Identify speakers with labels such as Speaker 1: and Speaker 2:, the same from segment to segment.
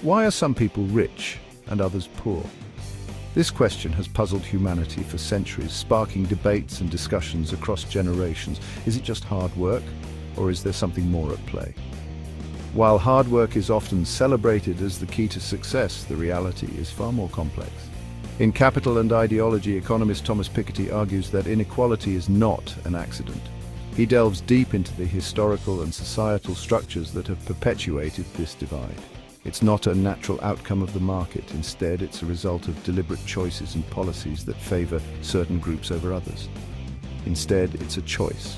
Speaker 1: Why are some people rich and others poor? This question has puzzled humanity for centuries, sparking debates and discussions across generations. Is it just hard work, or is there something more at play? While hard work is often celebrated as the key to success, the reality is far more complex. In Capital and Ideology, economist Thomas Piketty argues that inequality is not an accident. He delves deep into the historical and societal structures that have perpetuated this divide. It's not a natural outcome of the market. Instead, it's a result of deliberate choices and policies that favor certain groups over others. Instead, it's a choice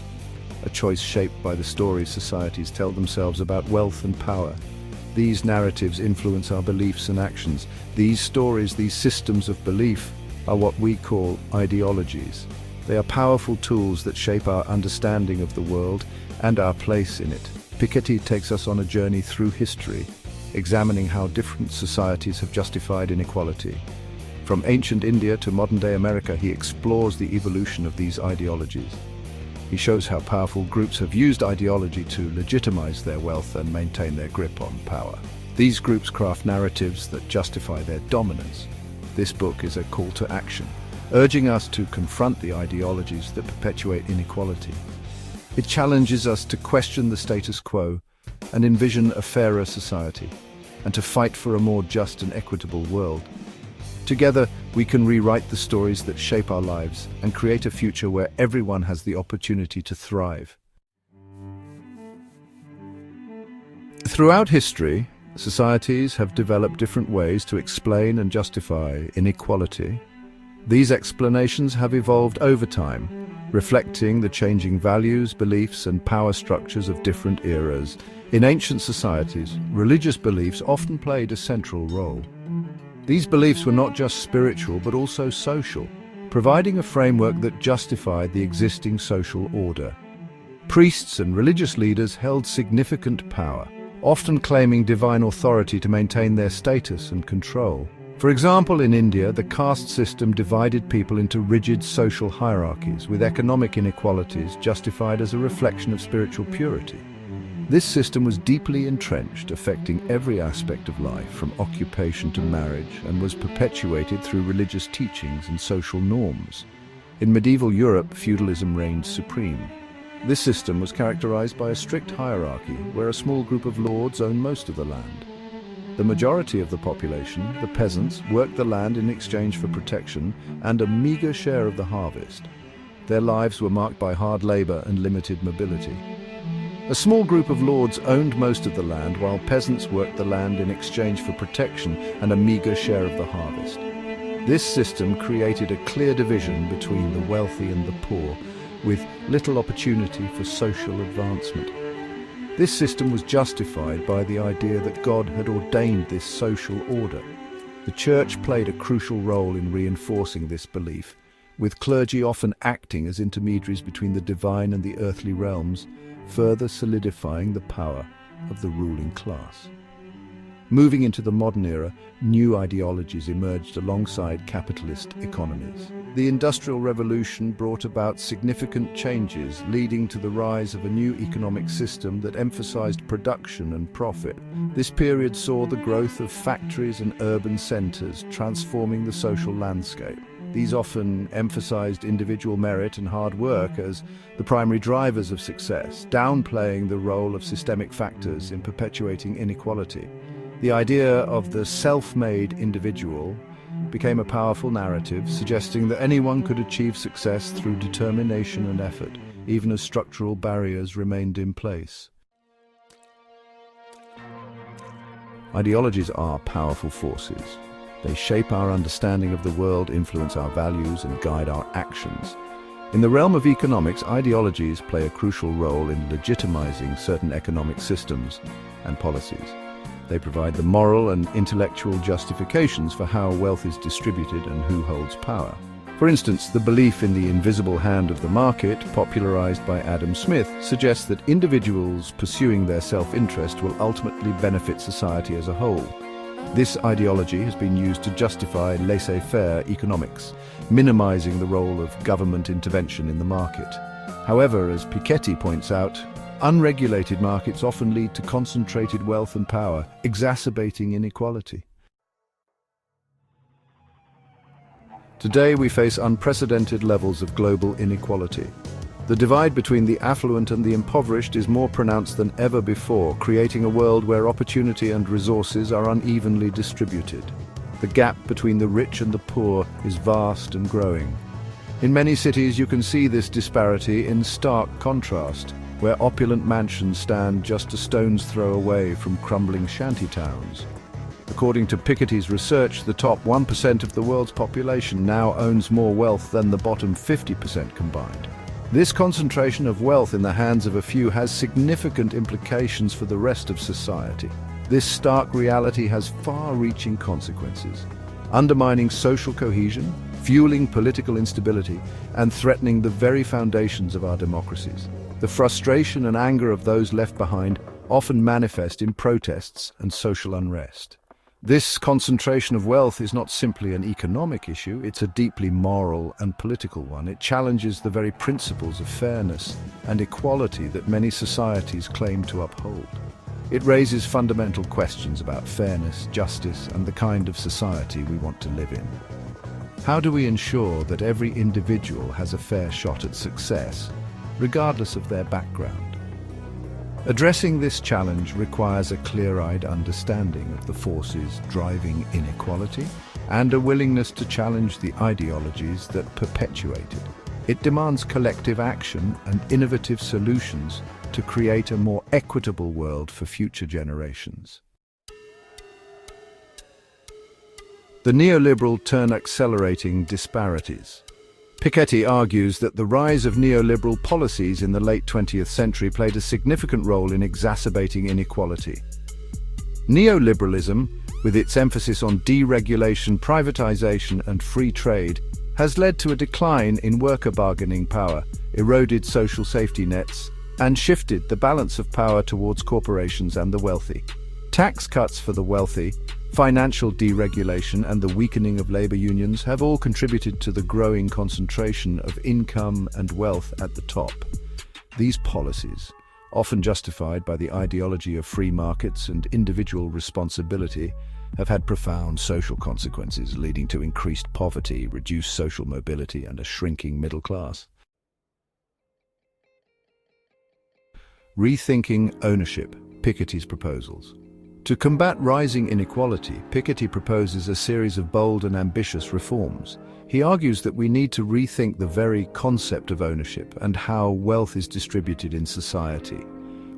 Speaker 1: shaped by the stories societies tell themselves about wealth and power. These narratives influence our beliefs and actions. These stories, these systems of belief, are what we call ideologies. They are powerful tools that shape our understanding of the world and our place in it. Piketty takes us on a journey through history, examining how different societies have justified inequality. From ancient India to modern-day America, he explores the evolution of these ideologies. He shows how powerful groups have used ideology to legitimize their wealth and maintain their grip on power. These groups craft narratives that justify their dominance. This book is a call to action, urging us to confront the ideologies that perpetuate inequality. It challenges us to question the status quo and envision a fairer society, and to fight for a more just and equitable world. Together, we can rewrite the stories that shape our lives and create a future where everyone has the opportunity to thrive. Throughout history, societies have developed different ways to explain and justify inequality. These explanations have evolved over time, reflecting the changing values, beliefs, and power structures of different eras. In ancient societies, religious beliefs often played a central role. These beliefs were not just spiritual but also social, providing a framework that justified the existing social order. Priests and religious leaders held significant power, often claiming divine authority to maintain their status and control. For example, in India, the caste system divided people into rigid social hierarchies, with economic inequalities justified as a reflection of spiritual purity. This system was deeply entrenched, affecting every aspect of life, from occupation to marriage, and was perpetuated through religious teachings and social norms. In medieval Europe, feudalism reigned supreme. This system was characterized by a strict hierarchy, where a small group of lords owned most of the land. The majority of the population, the peasants, worked the land in exchange for protection and a meager share of the harvest. Their lives were marked by hard labor and limited mobility. A small group of lords owned most of the land, while peasants worked the land in exchange for protection and a meager share of the harvest. This system created a clear division between the wealthy and the poor, with little opportunity for social advancement. This system was justified by the idea that God had ordained this social order. The Church played a crucial role in reinforcing this belief, with clergy often acting as intermediaries between the divine and the earthly realms, further solidifying the power of the ruling class. Moving into the modern era, new ideologies emerged alongside capitalist economies. The Industrial Revolution brought about significant changes, leading to the rise of a new economic system that emphasized production and profit. This period saw the growth of factories and urban centers, transforming the social landscape. These often emphasized individual merit and hard work as the primary drivers of success, downplaying the role of systemic factors in perpetuating inequality. The idea of the self-made individual became a powerful narrative, suggesting that anyone could achieve success through determination and effort, even as structural barriers remained in place. Ideologies are powerful forces. They shape our understanding of the world, influence our values, and guide our actions. In the realm of economics, ideologies play a crucial role in legitimizing certain economic systems and policies. They provide the moral and intellectual justifications for how wealth is distributed and who holds power. For instance, the belief in the invisible hand of the market, popularized by Adam Smith, suggests that individuals pursuing their self-interest will ultimately benefit society as a whole. This ideology has been used to justify laissez-faire economics, minimizing the role of government intervention in the market. However, as Piketty points out, Unregulated markets often lead to concentrated wealth and power, exacerbating inequality. Today we face unprecedented levels of global inequality. The divide between the affluent and the impoverished is more pronounced than ever before, creating a world where opportunity and resources are unevenly distributed. The gap between the rich and the poor is vast and growing. In many cities you can see this disparity in stark contrast, where opulent mansions stand just a stone's throw away from crumbling shantytowns. According to Piketty's research, the top 1% of the world's population now owns more wealth than the bottom 50% combined. This concentration of wealth in the hands of a few has significant implications for the rest of society. This stark reality has far-reaching consequences, undermining social cohesion, fueling political instability, and threatening the very foundations of our democracies. The frustration and anger of those left behind often manifest in protests and social unrest. This concentration of wealth is not simply an economic issue, it's a deeply moral and political one. It challenges the very principles of fairness and equality that many societies claim to uphold. It raises fundamental questions about fairness, justice, and the kind of society we want to live in. How do we ensure that every individual has a fair shot at success, regardless of their background? Addressing this challenge requires a clear-eyed understanding of the forces driving inequality and a willingness to challenge the ideologies that perpetuate it. It demands collective action and innovative solutions to create a more equitable world for future generations. The neoliberal turn accelerating disparities. Piketty argues that the rise of neoliberal policies in the late 20th century played a significant role in exacerbating inequality. Neoliberalism, with its emphasis on deregulation, privatization, and free trade, has led to a decline in worker bargaining power, eroded social safety nets, and shifted the balance of power towards corporations and the wealthy. Tax cuts for the wealthy, financial deregulation, and the weakening of labor unions have all contributed to the growing concentration of income and wealth at the top. These policies, often justified by the ideology of free markets and individual responsibility, have had profound social consequences, leading to increased poverty, reduced social mobility, and a shrinking middle class. Rethinking ownership, Piketty's proposals. To combat rising inequality, Piketty proposes a series of bold and ambitious reforms. He argues that we need to rethink the very concept of ownership and how wealth is distributed in society.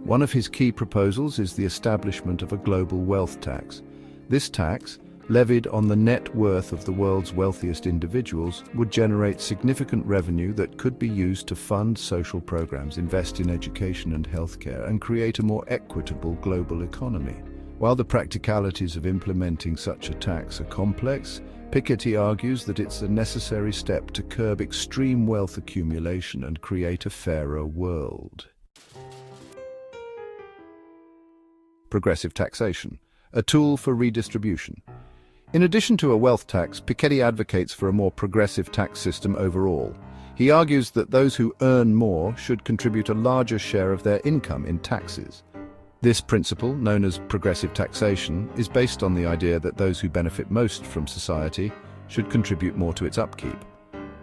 Speaker 1: One of his key proposals is the establishment of a global wealth tax. This tax, levied on the net worth of the world's wealthiest individuals, would generate significant revenue that could be used to fund social programs, invest in education and healthcare, and create a more equitable global economy. While the practicalities of implementing such a tax are complex, Piketty argues that it's a necessary step to curb extreme wealth accumulation and create a fairer world. Progressive taxation, a tool for redistribution. In addition to a wealth tax, Piketty advocates for a more progressive tax system overall. He argues that those who earn more should contribute a larger share of their income in taxes. This principle, known as progressive taxation, is based on the idea that those who benefit most from society should contribute more to its upkeep.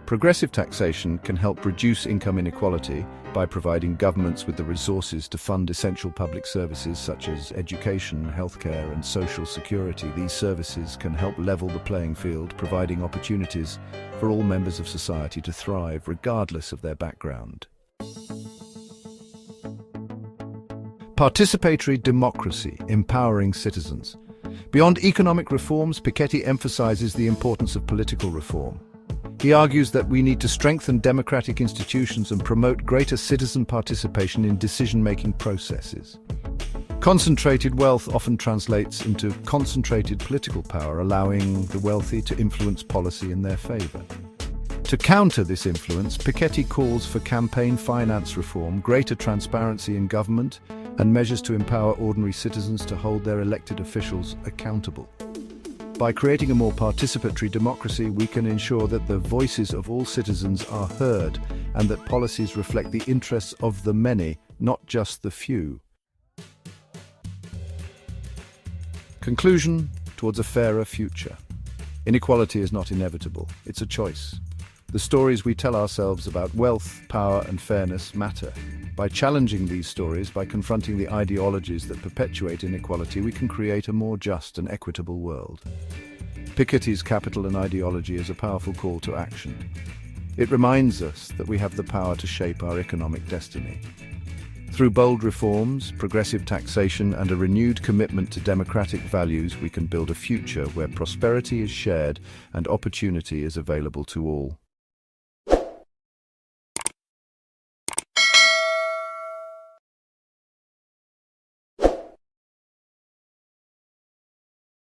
Speaker 1: Progressive taxation can help reduce income inequality by providing governments with the resources to fund essential public services such as education, healthcare, and social security. These services can help level the playing field, providing opportunities for all members of society to thrive regardless of their background. Participatory democracy, empowering citizens. Beyond economic reforms, Piketty emphasizes the importance of political reform. He argues that we need to strengthen democratic institutions and promote greater citizen participation in decision-making processes. Concentrated wealth often translates into concentrated political power, allowing the wealthy to influence policy in their favor. To counter this influence, Piketty calls for campaign finance reform, greater transparency in government, and measures to empower ordinary citizens to hold their elected officials accountable. By creating a more participatory democracy, we can ensure that the voices of all citizens are heard and that policies reflect the interests of the many, not just the few. Conclusion: towards a fairer future. Inequality is not inevitable, it's a choice. The stories we tell ourselves about wealth, power, and fairness matter. By challenging these stories, by confronting the ideologies that perpetuate inequality, we can create a more just and equitable world. Piketty's Capital and Ideology is a powerful call to action. It reminds us that we have the power to shape our economic destiny. Through bold reforms, progressive taxation, and a renewed commitment to democratic values, we can build a future where prosperity is shared and opportunity is available to all.